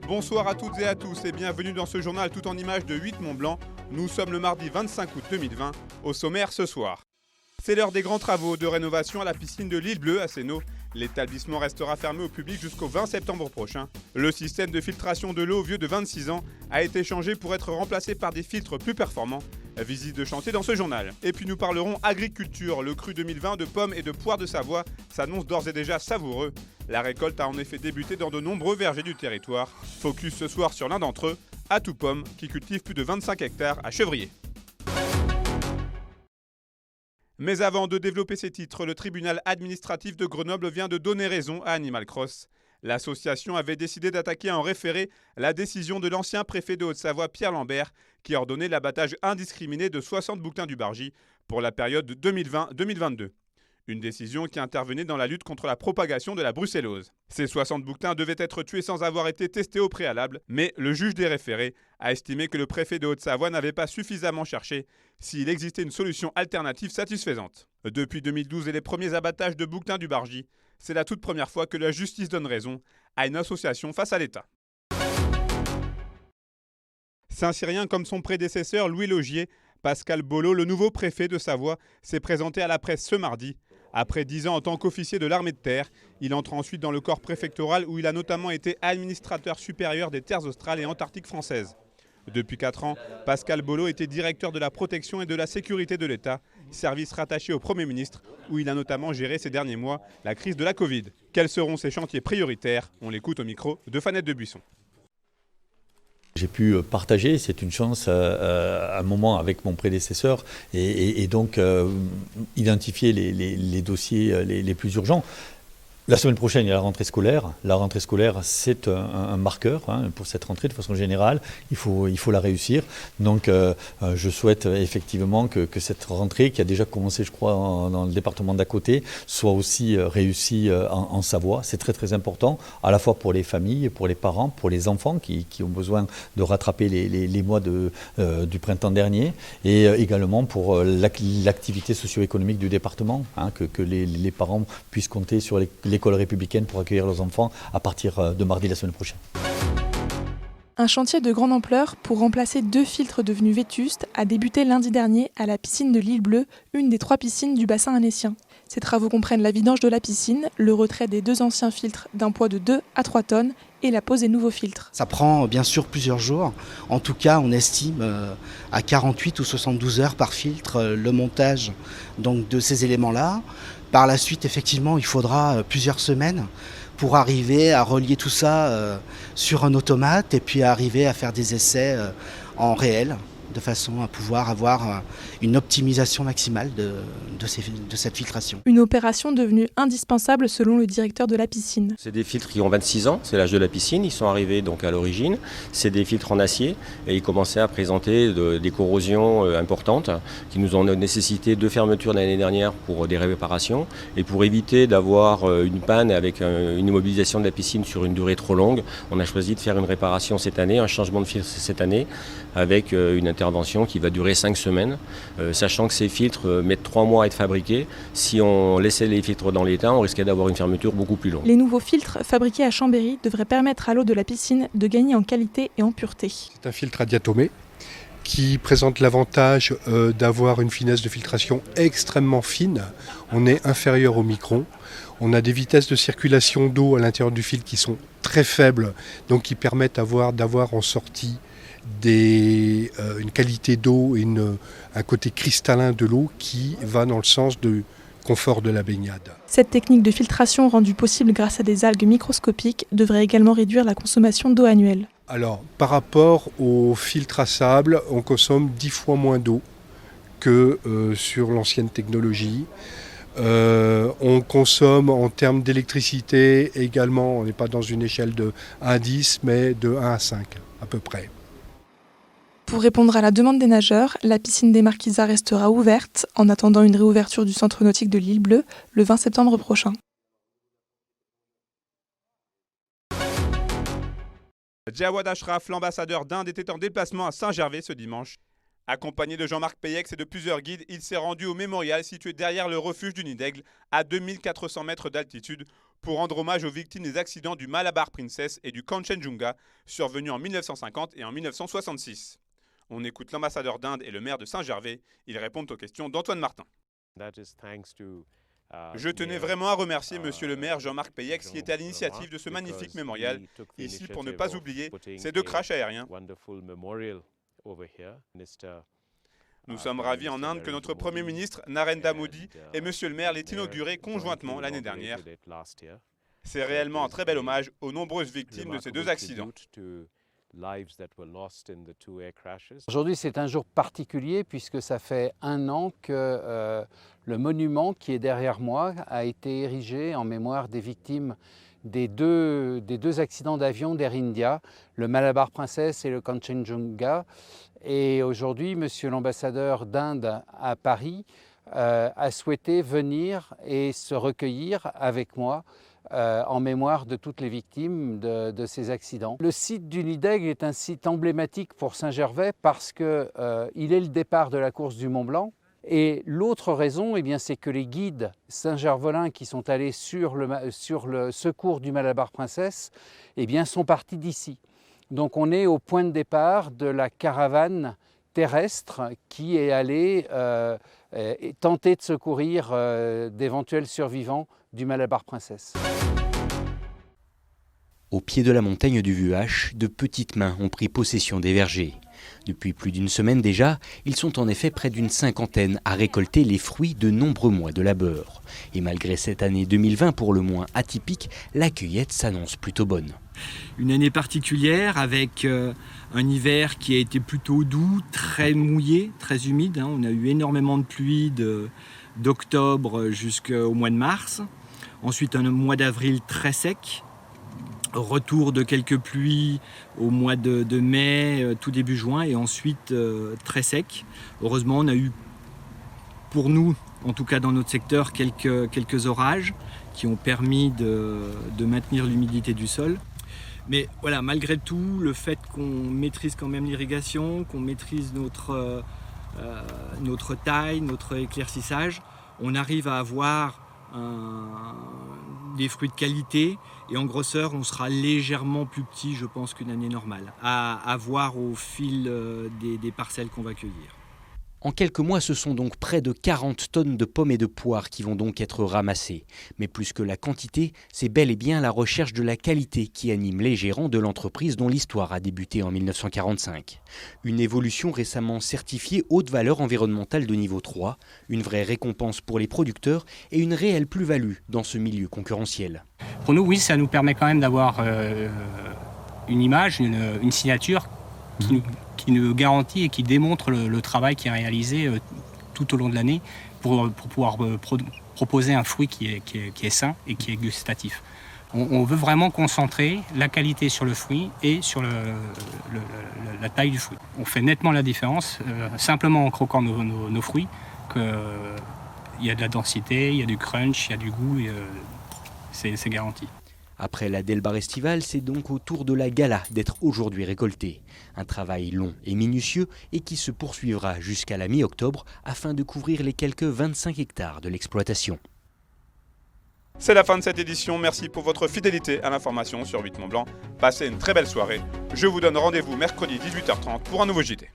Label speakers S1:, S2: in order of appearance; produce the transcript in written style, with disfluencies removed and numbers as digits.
S1: Bonsoir à toutes et à tous et bienvenue dans ce journal tout en images de 8 Mont-Blanc. Nous sommes le mardi 25 août 2020. Au sommaire ce soir. C'est l'heure des grands travaux de rénovation à la piscine de l'Île Bleue à Sénaux. L'établissement restera fermé au public jusqu'au 20 septembre prochain. Le système de filtration de l'eau vieux de 26 ans a été changé pour être remplacé par des filtres plus performants. Visite de chantier dans ce journal. Et puis nous parlerons agriculture. Le cru 2020 de pommes et de poires de Savoie s'annonce d'ores et déjà savoureux. La récolte a en effet débuté dans de nombreux vergers du territoire. Focus ce soir sur l'un d'entre eux, Atout Pommes, qui cultive plus de 25 hectares à Chevrier. Mais avant de développer ces titres, le tribunal administratif de Grenoble vient de donner raison à Animal Cross. L'association avait décidé d'attaquer en référé la décision de l'ancien préfet de Haute-Savoie, Pierre Lambert, qui ordonnait l'abattage indiscriminé de 60 bouquetins du Bargy pour la période 2020-2022. Une décision qui intervenait dans la lutte contre la propagation de la brucellose. Ces 60 bouquetins devaient être tués sans avoir été testés au préalable, mais le juge des référés a estimé que le préfet de Haute-Savoie n'avait pas suffisamment cherché s'il existait une solution alternative satisfaisante. Depuis 2012 et les premiers abattages de bouquetins du Bargy, c'est la toute première fois que la justice donne raison à une association face à l'État. Saint-Cyrien comme son prédécesseur Louis Laugier, Pascal Bollot, le nouveau préfet de Savoie, s'est présenté à la presse ce mardi. Après 10 ans en tant qu'officier de l'armée de terre, il entre ensuite dans le corps préfectoral où il a notamment été administrateur supérieur des terres australes et antarctiques françaises. Depuis 4 ans, Pascal Bollot était directeur de la protection et de la sécurité de l'État, service rattaché au Premier ministre, où il a notamment géré ces derniers mois la crise de la Covid. Quels seront ses chantiers prioritaires? On l'écoute au micro de Fanette de Buisson.
S2: J'ai pu partager, c'est une chance, un moment avec mon prédécesseur et donc identifier les dossiers les plus urgents. La semaine prochaine, il y a la rentrée scolaire. La rentrée scolaire, c'est un marqueur pour cette rentrée de façon générale. Il faut la réussir. Donc, je souhaite effectivement que cette rentrée, qui a déjà commencé, je crois, dans le département d'à côté, soit aussi réussie en Savoie. C'est très, très important, à la fois pour les familles, pour les parents, pour les enfants qui ont besoin de rattraper les mois du printemps dernier, et également pour l'activité socio-économique du département, que les parents puissent compter sur l'école républicaine pour accueillir leurs enfants à partir de mardi la semaine prochaine.
S3: Un chantier de grande ampleur pour remplacer 2 filtres devenus vétustes a débuté lundi dernier à la piscine de l'Île Bleue, une des 3 piscines du bassin annécien. Ces travaux comprennent la vidange de la piscine, le retrait des 2 anciens filtres d'un poids de 2 à 3 tonnes et la pose des nouveaux filtres.
S4: Ça prend bien sûr plusieurs jours. En tout cas, on estime à 48 ou 72 heures par filtre le montage donc, de ces éléments-là. Par la suite, effectivement, il faudra plusieurs semaines pour arriver à relier tout ça sur un automate et puis arriver à faire des essais en réel, de façon à pouvoir avoir une optimisation maximale de cette filtration.
S3: Une opération devenue indispensable selon le directeur de la piscine.
S5: C'est des filtres qui ont 26 ans, c'est l'âge de la piscine, ils sont arrivés donc à l'origine. C'est des filtres en acier et ils commençaient à présenter des corrosions importantes qui nous ont nécessité 2 fermetures l'année dernière pour des réparations. Et pour éviter d'avoir une panne avec une immobilisation de la piscine sur une durée trop longue, on a choisi de faire une réparation cette année, un changement de filtre cette année avec une intervention qui va durer 5 semaines, sachant que ces filtres mettent 3 mois à être fabriqués. Si on laissait les filtres dans l'état, on risquait d'avoir une fermeture beaucoup plus longue.
S3: Les nouveaux filtres fabriqués à Chambéry devraient permettre à l'eau de la piscine de gagner en qualité et en pureté.
S6: C'est un filtre à diatomée qui présente l'avantage d'avoir une finesse de filtration extrêmement fine. On est inférieur au micron. On a des vitesses de circulation d'eau à l'intérieur du filtre qui sont très faibles, donc qui permettent d'avoir en sortie une qualité d'eau et un côté cristallin de l'eau qui va dans le sens du confort de la baignade.
S3: Cette technique de filtration rendue possible grâce à des algues microscopiques devrait également réduire la consommation d'eau annuelle.
S6: Alors, par rapport au filtre à sable, on consomme 10 fois moins d'eau que sur l'ancienne technologie. On consomme en termes d'électricité également, on n'est pas dans une échelle de 1 à 10, mais de 1 à 5 à peu près.
S3: Pour répondre à la demande des nageurs, la piscine des Marquisats restera ouverte en attendant une réouverture du centre nautique de l'Île Bleue le 20 septembre prochain.
S1: Jawad Ashraf, l'ambassadeur d'Inde, était en déplacement à Saint-Gervais ce dimanche. Accompagné de Jean-Marc Payex et de plusieurs guides, il s'est rendu au mémorial situé derrière le refuge du Nid d'Aigle, à 2400 mètres d'altitude, pour rendre hommage aux victimes des accidents du Malabar Princess et du Kanchenjunga, survenus en 1950 et en 1966. On écoute l'ambassadeur d'Inde et le maire de Saint-Gervais. Ils répondent aux questions d'Antoine Martin. Je tenais vraiment à remercier monsieur le maire Jean-Marc Payex qui était à l'initiative de ce magnifique mémorial. Ici, pour ne pas oublier ces 2 crashs aériens. Nous sommes ravis en Inde que notre Premier ministre Narendra Modi et monsieur le maire l'aient inauguré conjointement l'année dernière. C'est réellement un très bel hommage aux nombreuses victimes de ces 2 accidents.
S7: Aujourd'hui, c'est un jour particulier puisque ça fait 1 an que le monument qui est derrière moi a été érigé en mémoire des victimes des deux accidents d'avion d'Air India, le Malabar Princess et le Kanchenjunga. Et aujourd'hui, monsieur l'ambassadeur d'Inde à Paris a souhaité venir et se recueillir avec moi en mémoire de toutes les victimes de ces accidents. Le site du Nid d'Aigle est un site emblématique pour Saint-Gervais parce qu'il est le départ de la course du Mont-Blanc. Et l'autre raison, c'est que les guides saint-gervelins qui sont allés sur le secours du Malabar Princess sont partis d'ici. Donc on est au point de départ de la caravane terrestre qui est allée tenter de secourir d'éventuels survivants du Malabar Princess.
S8: Au pied de la montagne du Vuache, de petites mains ont pris possession des vergers. Depuis plus d'1 semaine déjà, ils sont en effet près d'une 50aine à récolter les fruits de nombreux mois de labeur. Et malgré cette année 2020 pour le moins atypique, la cueillette s'annonce plutôt bonne.
S9: Une année particulière avec un hiver qui a été plutôt doux, très mouillé, très humide. On a eu énormément de pluie d'octobre jusqu'au mois de mars. Ensuite un mois d'avril très sec. Retour de quelques pluies au mois de mai, tout début juin, et ensuite très sec. Heureusement, on a eu, pour nous, en tout cas dans notre secteur, quelques orages qui ont permis de maintenir l'humidité du sol. Mais voilà, malgré tout, le fait qu'on maîtrise quand même l'irrigation, qu'on maîtrise notre taille, notre éclaircissage, on arrive à avoir des fruits de qualité et en grosseur on sera légèrement plus petit, je pense, qu'une année normale, à voir au fil des parcelles qu'on va cueillir.
S8: En quelques mois, ce sont donc près de 40 tonnes de pommes et de poires qui vont donc être ramassées. Mais plus que la quantité, c'est bel et bien la recherche de la qualité qui anime les gérants de l'entreprise dont l'histoire a débuté en 1945. Une évolution récemment certifiée haute valeur environnementale de niveau 3, une vraie récompense pour les producteurs et une réelle plus-value dans ce milieu concurrentiel.
S10: Pour nous, oui, ça nous permet quand même d'avoir une image, une signature qui nous garantit et qui démontre le travail qui est réalisé tout au long de l'année pour pouvoir proposer un fruit qui est sain et qui est gustatif. On veut vraiment concentrer la qualité sur le fruit et sur la taille du fruit. On fait nettement la différence simplement en croquant nos fruits, qu'il y a de la densité, il y a du crunch, il y a du goût, et c'est garanti.
S8: Après la Delbar estivale, c'est donc au tour de la Gala d'être aujourd'hui récolté. Un travail long et minutieux et qui se poursuivra jusqu'à la mi-octobre afin de couvrir les quelques 25 hectares de l'exploitation.
S1: C'est la fin de cette édition. Merci pour votre fidélité à l'information sur 8 Mont Blanc. Passez une très belle soirée. Je vous donne rendez-vous mercredi 18h30 pour un nouveau JT.